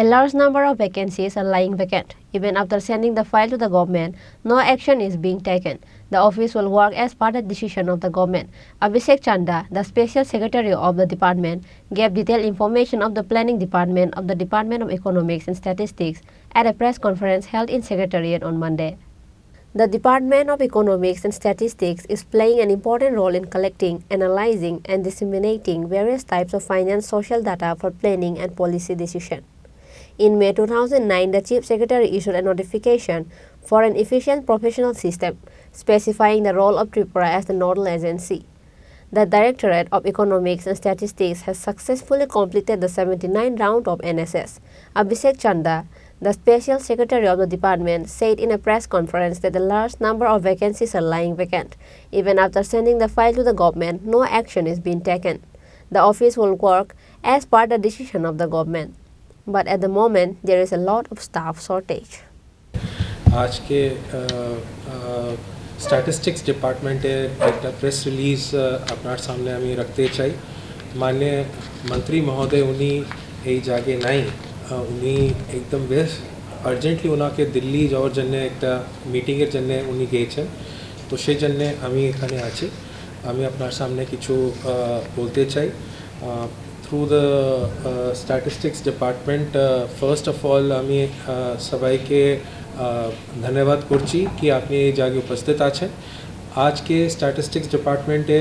A large number of vacancies are lying vacant. Even after sending the file to the government, no action is being taken. The office will work as per the decision of the government. Abhishek Chanda, the Special Secretary of the department, gave detailed information of the Planning Department of the Department of Economics and Statistics at a press conference held in Secretariat on Monday. The Department of Economics and Statistics is playing an important role in collecting, analyzing, and disseminating various types of finance social data for planning and policy decision. In May 2009, the Chief Secretary issued a notification for an efficient professional system, specifying the role of Tripura as the nodal agency. The Directorate of Economics and Statistics has successfully completed the 79th round of NSS. Abhishek Chanda, the Special Secretary of the department, said in a press conference that a large number of vacancies are lying vacant. Even after sending the file to the government, no action is being taken. The office will work as per the decision of the government. But at the moment, there is a lot of staff shortage. आज के statistics department एक press release अपना सामने आमी रखते चाहिए मान्य मंत्री महोदय उन्हीं ये जागे नहीं उन्हीं एकदम बेस अर्जेंटली उन्हा के दिल्ली जाओ जन्ने एक मीटिंग जन्ने उन्हीं गए छे तो से जन्ने आमी एखाने आछी आमी अपना सामने किछु बोलते चाहिए through the statistics department first of all आमी सबाई के धन्यवाद करছি कि आपने ये जागे उपस्थित आছেন आज के स्टैटिस्टिक्स डिपार्टमेंटे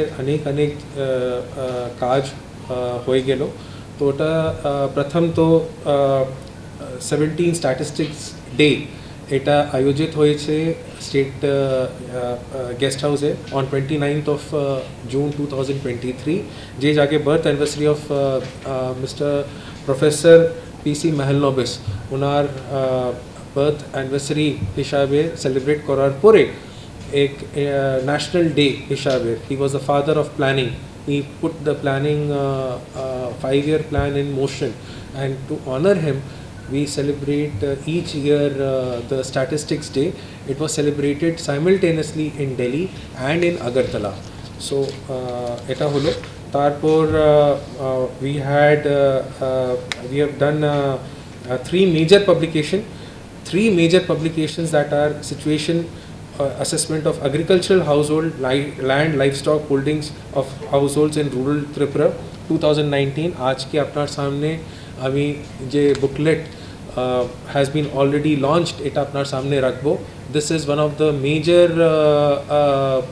अनेक काज হয়ে গেল তো ওটা প্রথম তো 17 স্ট্যাটিস্টিক্স ডে এটা আয়োজিত হয়েছে স্টেট গেস্ট হাউসে অন 29th of June 2023 যে জাগে birth anniversary of mister professor PC Mahalanobis ওনার বার্থ অ্যানিভার্সারি হিসাবে সেলিব্রেট করার পরে এক ন্যাশনাল ডে হিসাবে he was the father of planning he put the planning 5-year plan in motion and to honor him we celebrate each year the statistics day. It was celebrated simultaneously in Delhi and in Agartala. So eta holo tarpor we have done three major publications that are situation assessment of agricultural household land livestock holdings of households in rural Tripura 2019 आज के अपना सामने अभी जे booklet has been already launched এটা আপনার সামনে রাখবো this is one of the major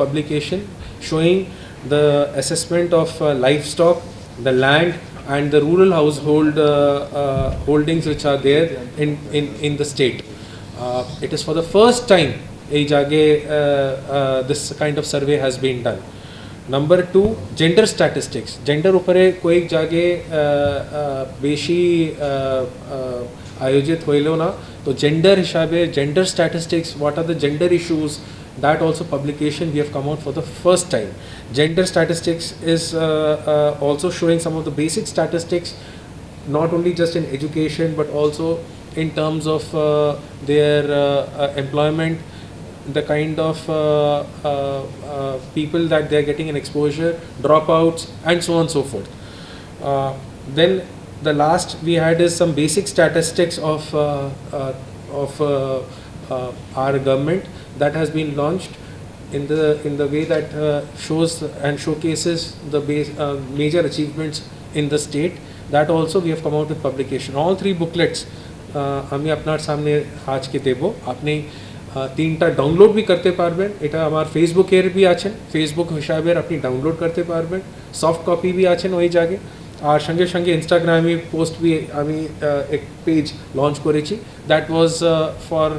publication showing the assessment of livestock the land and the rural household holdings which are there in the state it is for the first time এই জাগে this kind of survey has been done. Number 2 gender statistics gender উপরে কয়েক জাগে বেশি আয়োজিত হইলো না তো gender হিসাবে gender statistics what are the gender issues that also publication we have come out for the first time. Gender statistics is also showing some of the basic statistics not only just in education but also in terms of their employment the kind of people that they are getting an exposure, dropouts, and so on and so forth. Then the last we had is some basic statistics of our government that has been launched in the way that shows and showcases the major achievements in the state. That also we have come out with publication. All three booklets আমি আপনার সামনে আজকে দেব আপনি তিনটা download भी करते পারবেন এটা আমার ফেসবুকের भी আছেন ফেসবুক হিসাবে আপনি ডাউনলোড করতে পারবেন সফট কপি भी আছেন ওই জায়গায় আর সঙ্গে সঙ্গে ইনস্টাগ্রামে পোস্ট भी আমি এক পেজ লঞ্চ করেছি that was for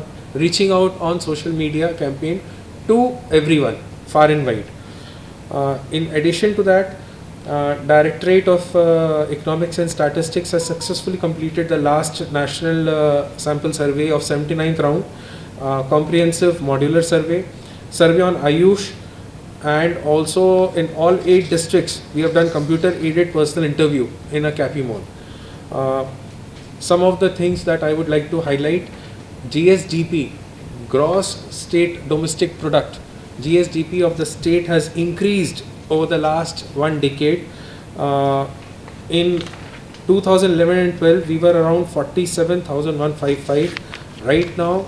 reaching out on social media campaign to everyone far and wide in addition to that Directorate of Economics and Statistics has successfully completed the last national sample survey of 79th round comprehensive modular survey on Ayush and also in all 8 districts we have done computer aided personal interview in a CAPI mode. Some of the things that I would like to highlight GSDP gross state domestic product GSDP of the state has increased over the last 1 decade in 2011 and 12 we were around 47,155. Right now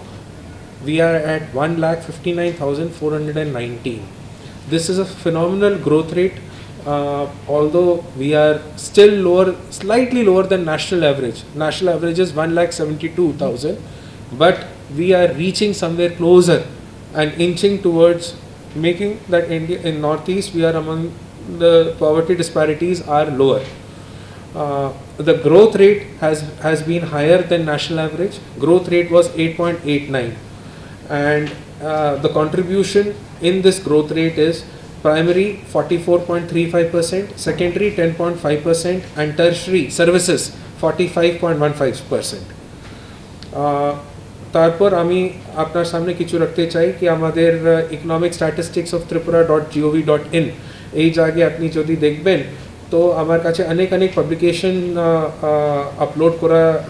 we are at 1,59,419. This is a phenomenal growth rate, although we are still lower, slightly lower than national average. National average is 1,72,000, but we are reaching somewhere closer and inching towards making that India in Northeast we are among the poverty disparities are lower. The growth rate has been higher than national average. Growth rate was 8.89, and the contribution in this growth rate is primary 44.35%, secondary 10.5%, and tertiary services 45.15%. তারপর আমি আপনার সামনে কিছু রাখতে চাই কি আমাদের economic statistics of tripura.gov.in এই জায়গায় আপনি যদি দেখবেন তো আমার কাছে অনেক পাবলিকেশন আপলোড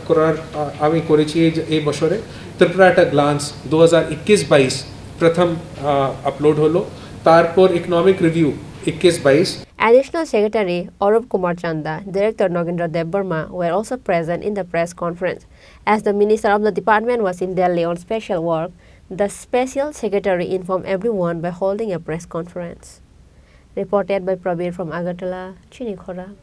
করার আমি করেছি এই বছরে। ত্রিপুরা এট আ গ্লান্স 2021-22 প্রথম আপলোড হলো, তারপর economic review 21-22। Additional Secretary Arup Kumar Chanda, Director Nogendra Debbarma were also present in the press conference. As the Minister of the Department was in Delhi on special work, the Special Secretary informed everyone by holding a press conference. Reported by Prabir from Agartala, Chini Khorang.